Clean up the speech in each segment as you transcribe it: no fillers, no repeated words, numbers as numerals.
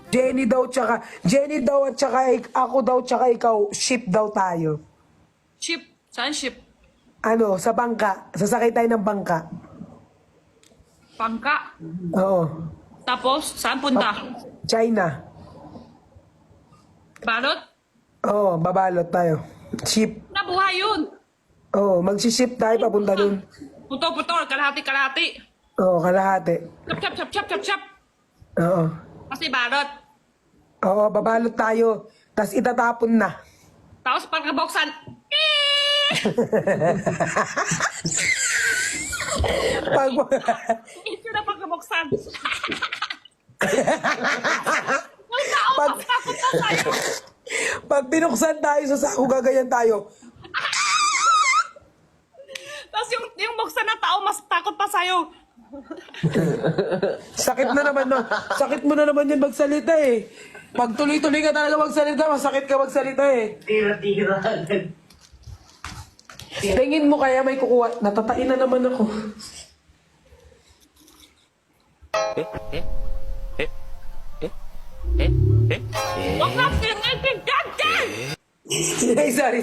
Jenny daw at tsaka ako daw tsaka ikaw, ship daw tayo. Ship? Saan ship? Ano, sa bangka. Sasakay tayo ng bangka. Pangka? Oo. Tapos, saan punta? China. Balot? Oo, babalot tayo. Ship. Nabuhay yun. Oo, magsiship tayo papunta dun. Putol-putol, kalahati-kalahati. Oo, kalahati. Chap-chap-chap-chap-chap. Oo. Kasi balot. Oo, babalot tayo. Tapos itatapon na. Tapos pagkabuksan, Pag, ito na pagkabuksan. pag, Takot na tayo. pag binuksan tayo sa sako, gagayan tayo. Tapos yung buksan na tao, mas takot pa sa'yo. Sakit na naman na. Sakit mo na naman yan magsalita eh. Pag tuloy-tuloy ka talaga magsalita, masakit ka magsalita eh. Tira-tira. Tingin mo kaya may kukuha. Natatain na naman ako. Huwag na pinigigante! Ay, sorry.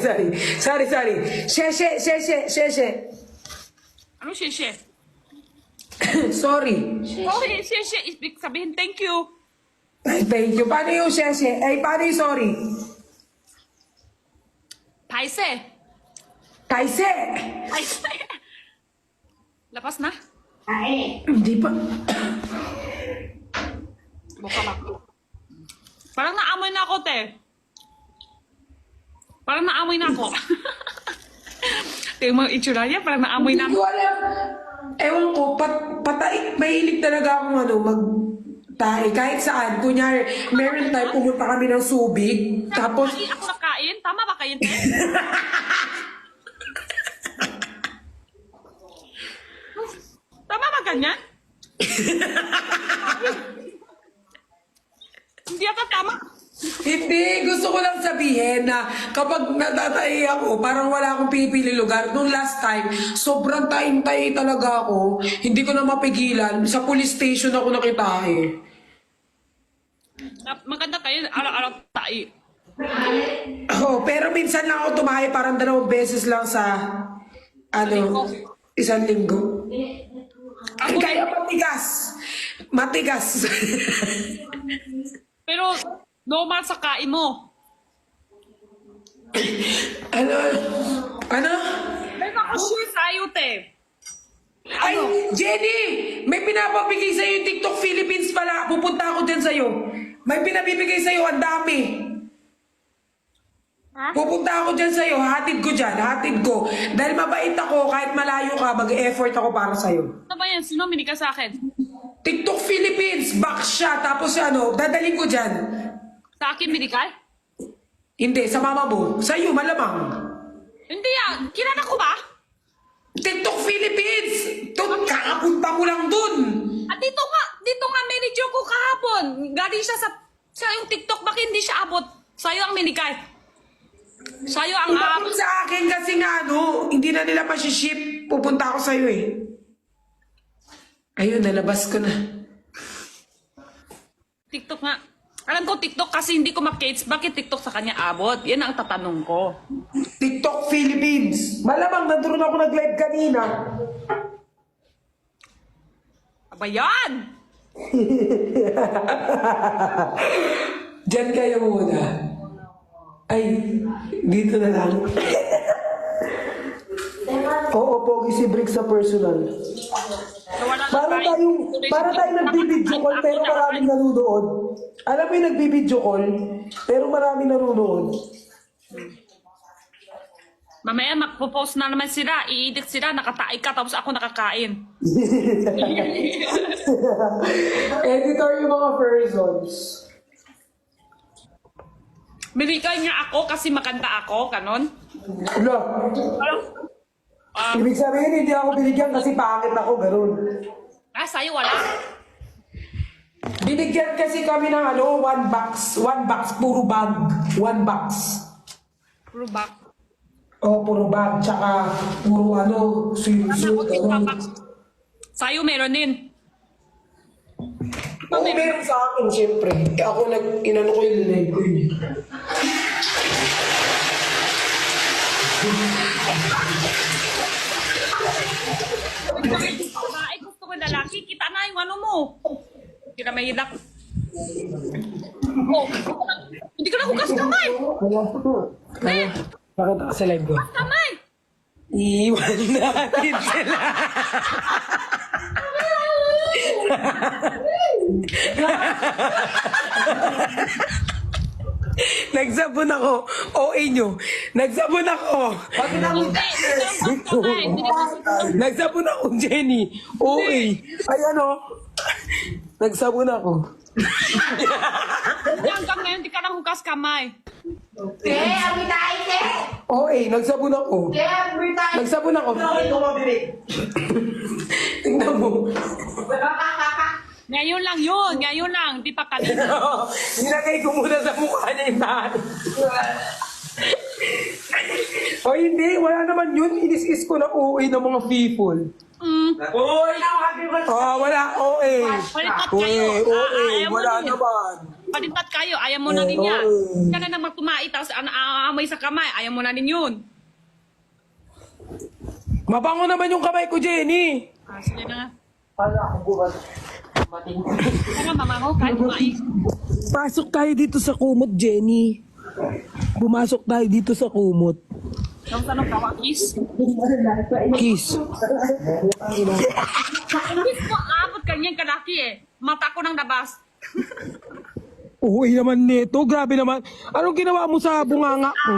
Sheshe. Ano sisye? Sorry. Okay, sisye, ibig sabihin thank you. Ay, thank you. Paano yung sheshe? Ay, paano yung sorry? Paise. Kaise. Paise. Lapas na? Hindi pa. Buka lang. Parang naamoy na ako, te. Parang naamoy na ako. Tingnan mo yung itsura niya, parang naamoy na Hindi ko alam. Ewan ko, patay. Mahilig talaga akong magtae. Kahit saan. Kunyari, meron tayo, pumunta kami ng Subic. Tapos, Ay, ako nakain? Tama ba kayo, te? Tama ba ganyan? Hindi ata tama. hindi. Gusto ko lang sabihin na kapag natatay ako, parang wala akong pinipili lugar. Nung last time, sobrang taing-tay talaga ako. Hindi ko na mapigilan. Sa police station ako nakitahe. Maganda kayo, araw-araw tayo. Oh, pero minsan lang ako tumahe, parang 2 beses lang sa, isang linggo. Ay, kaya matigas. Pero, normal sa kain mo. Ano? Meron ako sure sa'yo, te. Ay, Jenny! May pinapabigay sa'yo yung TikTok Philippines pala. Pupunta ako dyan sa'yo. May pinabibigay sa'yo, ang dami. Ha? Pupunta ako dyan sa'yo, hatid ko dyan, hatid ko. Dahil mabait ako, kahit malayo ka, mag-effort ako para sa'yo. Ano ba yan? Sino minig ka sa akin? TikTok Philippines, box siya, tapos dadaling ko dyan. Sa akin, medikal? Hindi, sa mama mo. Sa'yo, malamang. Hindi ah. Kilala ko ba? TikTok Philippines! Kakapunta mo lang dun. At dito nga manager ko kahapon. Galing siya sa yung TikTok, bakit hindi siya abot? Sa'yo ang minikay. Sa'yo ang Umabot sa akin kasi nga hindi na nila masiship. Pupunta ako sa'yo eh. Ayun, nalabas ko na. TikTok nga. Alam ko TikTok kasi hindi ko ma-cates. Bakit TikTok sa kanya abot? Yan ang tatanong ko. TikTok Philippines. Malamang nandun ako nag-live kanina. Aba yan! Diyan kayo muna. Ay, dito na lang. Oo, pogi si Brick sa personal. So, wala na Para tayong nagbibideo call pero maraming nanonood. Alam mo yung nagbibideo call pero maraming nanonood. Mamaya magpo-post na naman sila. I-edit sila. Nakataay ka tapos ako nakakain. Editor yung mga persons. Binigay niya ako kasi maganda ako. Ganon. Wala. Parang, Ibig sabihin, hindi ako binigyan kasi pangit ako, gano'n. sa'yo wala. Binigyan kasi kami ng 1 box. 1 box, puro bag. 1 box. Puro back. Puro bag, tsaka puro swimsuit, Ako din gano'n. Sa'yo meron din. Oo, meron sa akin, syempre. Ako inano ko yung live ko yun. Babae, gusto ko lalaki. Kita na yung ano mo. Hindi na may hilak. Oh, hindi ka na hugas kamay. Bakit ako sa live ko? Kamay. Iwan natin sila. Nagsabon ako. OA nyo. Nagsabon ako. Nagsabon ako, Jenny. OA. Ay ano? Nagsabon ako. Hanggang ngayon, di ka na hugas kamay. OA, nagsabon ako. Nagsabon ako. Tingnan mo. Ngayon lang yun. Ngayon lang. Di pa kanina. Nilagay ko muna sa mukha niya yung tahan. O hindi, wala naman yun. Inis-is ko na OA ng mga people. Wala OA. Palipat kayo. OA, Ayaw mo wala din. naman. Palipat kayo. Ayaw mo na din yan. Oo. Ka na naman kumain. Tapos amoy sa kamay. Ayaw mo na din yun. Mabango naman yung kamay ko, Jenny. Sige na nga. Kaya mamango. Kahit kumain. Pasok tayo dito sa kumot, Jenny. Pumasok tayo dito sa kumot. Yung tanong kawakis. Kiss. Hindi ko abot kanyang kalaki eh. Mata ko nang nabas. OA naman nito. Grabe naman. Anong ginawa mo sa bunganga ko?